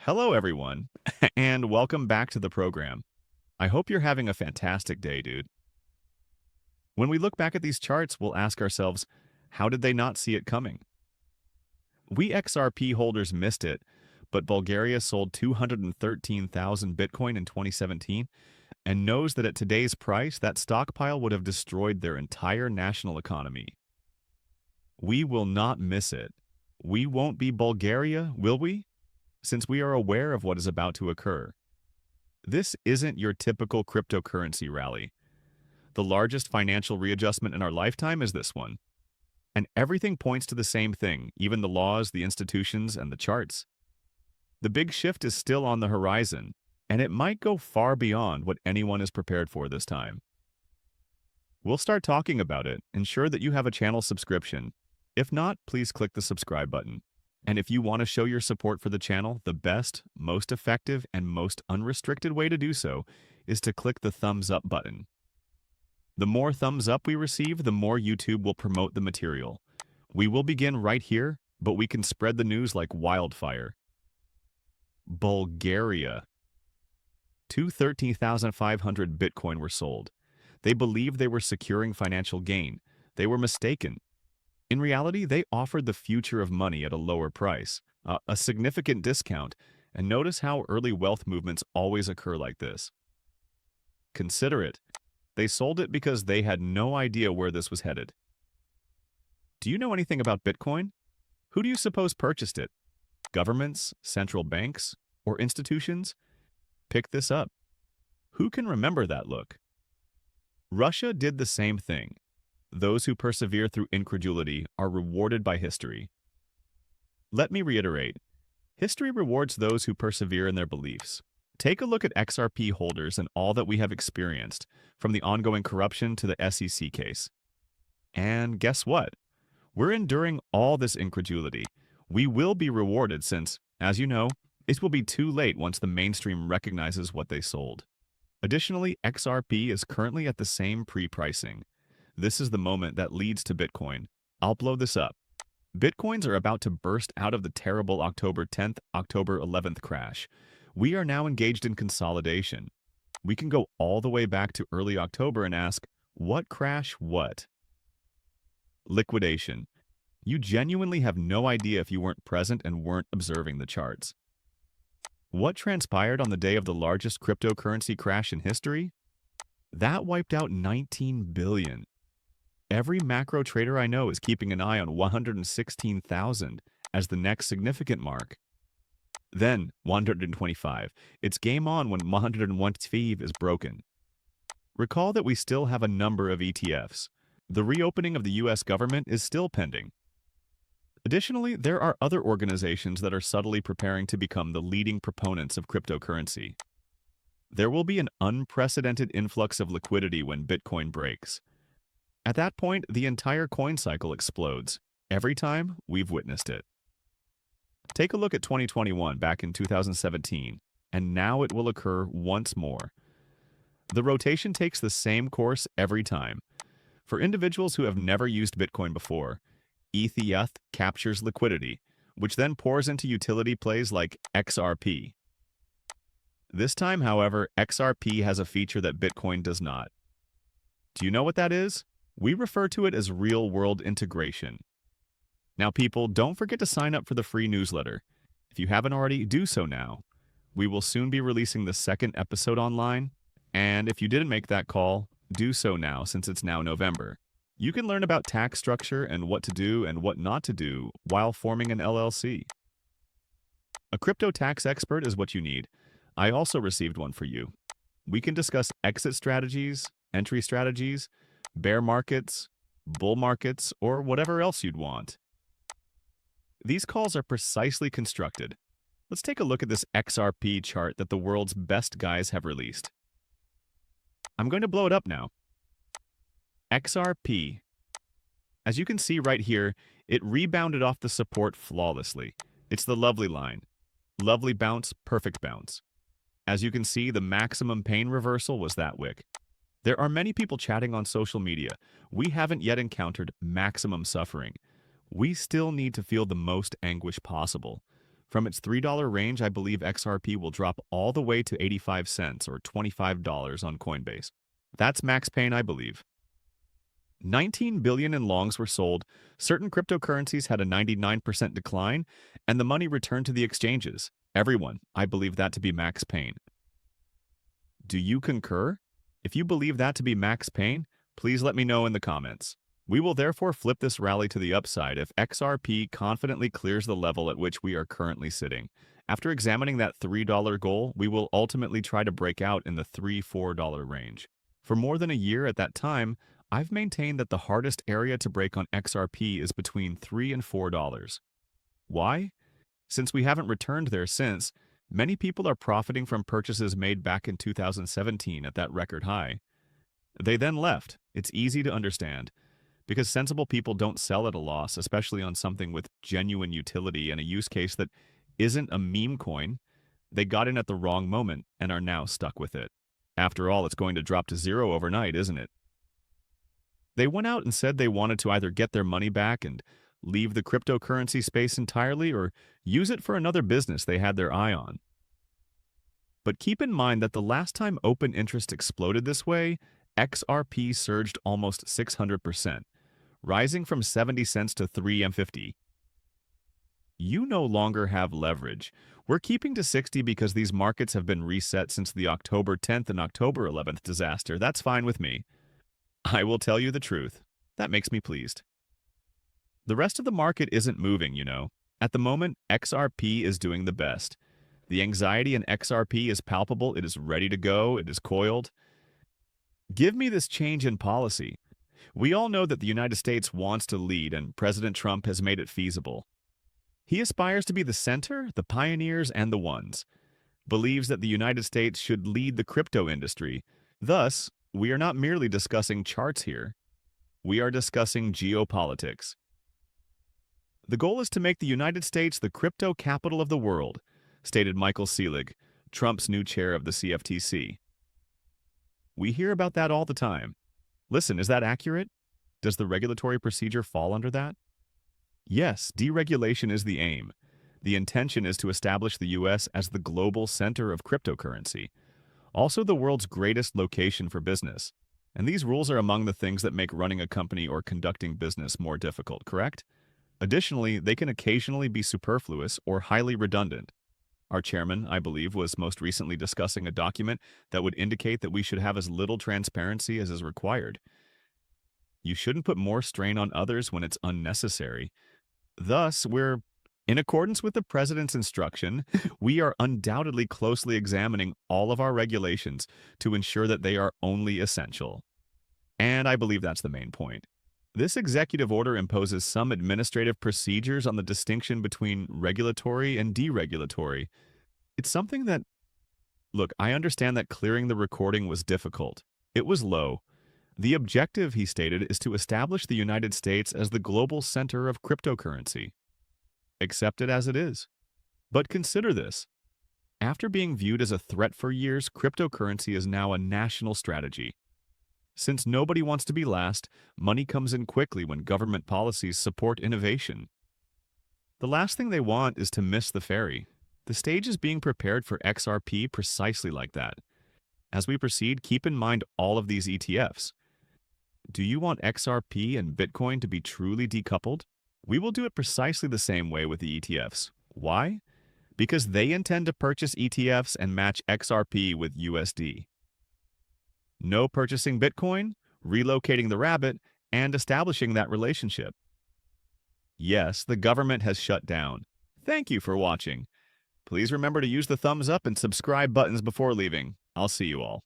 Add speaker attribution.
Speaker 1: Hello, everyone, and welcome back to the program. I hope you're having a fantastic day, dude. When we look back at these charts, we'll ask ourselves, how did they not see it coming? We XRP holders missed it, but Bulgaria sold 213,000 Bitcoin in 2017 and knows that at today's price, that stockpile would have destroyed their entire national economy. We will not miss it. We won't be Bulgaria, will we? Since we are aware of what is about to occur. This isn't your typical cryptocurrency rally. The largest financial readjustment in our lifetime is this one. And everything points to the same thing, even the laws, the institutions, and the charts. The big shift is still on the horizon, and it might go far beyond what anyone is prepared for this time. We'll start talking about it. Ensure that you have a channel subscription. If not, please click the subscribe button. And if you want to show your support for the channel, the best, most effective, and most unrestricted way to do so is to click the thumbs up button. The more thumbs up we receive, the more YouTube will promote the material. We will begin right here, but we can spread the news like wildfire. Bulgaria. 213,500 Bitcoin were sold. They believed they were securing financial gain. They were mistaken. In reality, they offered the future of money at a lower price, a significant discount, and notice how early wealth movements always occur like this. Consider it. They sold it because they had no idea where this was headed. Do you know anything about Bitcoin? Who do you suppose purchased it? Governments, central banks, or institutions? Pick this up. Who can remember that look? Russia did the same thing. Those who persevere through incredulity are rewarded by history. Let me reiterate. History rewards those who persevere in their beliefs. Take a look at XRP holders and all that we have experienced, from the ongoing corruption to the SEC case. And guess what? We're enduring all this incredulity. We will be rewarded since, as you know, it will be too late once the mainstream recognizes what they sold. Additionally, XRP is currently at the same pre-pricing. This is the moment that leads to Bitcoin. I'll blow this up. Bitcoins are about to burst out of the terrible October 10th, October 11th crash. We are now engaged in consolidation. We can go all the way back to early October and ask, what crash what? Liquidation. You genuinely have no idea if you weren't present and weren't observing the charts. What transpired on the day of the largest cryptocurrency crash in history? That wiped out 19 billion. Every macro trader I know is keeping an eye on 116,000 as the next significant mark. Then 125. It's game on when 115 is broken. Recall that we still have a number of ETFs. The reopening of the US government is still pending. Additionally, there are other organizations that are subtly preparing to become the leading proponents of cryptocurrency. There will be an unprecedented influx of liquidity when Bitcoin breaks. At that point, the entire coin cycle explodes. Every time, we've witnessed it. Take a look at 2021 back in 2017, and now it will occur once more. The rotation takes the same course every time. For individuals who have never used Bitcoin before, ETH captures liquidity, which then pours into utility plays like XRP. This time, however, XRP has a feature that Bitcoin does not. Do you know what that is? We refer to it as real-world integration. Now, people, don't forget to sign up for the free newsletter. If you haven't already, do so now. We will soon be releasing the second episode online, and if you didn't make that call, do so now since it's now November. You can learn about tax structure and what to do and what not to do while forming an LLC. A crypto tax expert is what you need. I also received one for you. We can discuss exit strategies, entry strategies, bear markets, bull markets, or whatever else you'd want. These calls are precisely constructed. Let's take a look at this XRP chart that the world's best guys have released. I'm going to blow it up now. XRP. As you can see right here, it rebounded off the support flawlessly. It's the lovely line. Lovely bounce, perfect bounce. As you can see, the maximum pain reversal was that wick. There are many people chatting on social media. We haven't yet encountered maximum suffering. We still need to feel the most anguish possible. From its $3 range, I believe XRP will drop all the way to 85 cents or $25 on Coinbase. That's max pain, I believe. 19 billion in longs were sold, certain cryptocurrencies had a 99% decline, and the money returned to the exchanges. Everyone, I believe that to be max pain. Do you concur? If you believe that to be max pain, please let me know in the comments. We will therefore flip this rally to the upside if XRP confidently clears the level at which we are currently sitting. After examining that $3 goal, we will ultimately try to break out in the $3-4 range. For more than a year at that time, I've maintained that the hardest area to break on XRP is between $3 and $4. Why? Since we haven't returned there since, many people are profiting from purchases made back in 2017 at that record high. They then left. It's easy to understand. Because sensible people don't sell at a loss, especially on something with genuine utility and a use case that isn't a meme coin. They got in at the wrong moment and are now stuck with it. After all, it's going to drop to zero overnight, isn't it? They went out and said they wanted to either get their money back and leave the cryptocurrency space entirely or use it for another business they had their eye on. But keep in mind that the last time open interest exploded this way, XRP surged almost 600%, rising from 70 cents to $3.50. You no longer have leverage. We're keeping to 60 because these markets have been reset since the October 10th and October 11th disaster. That's fine with me. I will tell you the truth. That makes me pleased. The rest of the market isn't moving, you know. At the moment, XRP is doing the best. The anxiety in XRP is palpable. It is ready to go. It is coiled. Give me this change in policy. We all know that the United States wants to lead, and President Trump has made it feasible. He aspires to be the center, the pioneers, and the ones. Believes that the United States should lead the crypto industry. Thus, we are not merely discussing charts here. We are discussing geopolitics. The goal is to make the United States the crypto capital of the world, stated Michael Selig, Trump's new chair of the CFTC. We hear about that all the time. Listen, is that accurate? Does the regulatory procedure fall under that? Yes, deregulation is the aim. The intention is to establish the U.S. as the global center of cryptocurrency, also the world's greatest location for business. And these rules are among the things that make running a company or conducting business more difficult, correct? Additionally, they can occasionally be superfluous or highly redundant. Our chairman, I believe, was most recently discussing a document that would indicate that we should have as little transparency as is required. You shouldn't put more strain on others when it's unnecessary. Thus, in accordance with the president's instruction, we are undoubtedly closely examining all of our regulations to ensure that they are only essential. And I believe that's the main point. This executive order imposes some administrative procedures on the distinction between regulatory and deregulatory. It's something that... Look, I understand that clearing the recording was difficult. It was low. The objective, he stated, is to establish the United States as the global center of cryptocurrency. Accept it as it is. But consider this. After being viewed as a threat for years, cryptocurrency is now a national strategy. Since nobody wants to be last, money comes in quickly when government policies support innovation. The last thing they want is to miss the ferry. The stage is being prepared for XRP precisely like that. As we proceed, keep in mind all of these ETFs. Do you want XRP and Bitcoin to be truly decoupled? We will do it precisely the same way with the ETFs. Why? Because they intend to purchase ETFs and match XRP with USD. No purchasing Bitcoin, relocating the rabbit, and establishing that relationship. Yes, the government has shut down. Thank you for watching. Please remember to use the thumbs up and subscribe buttons before leaving. I'll see you all.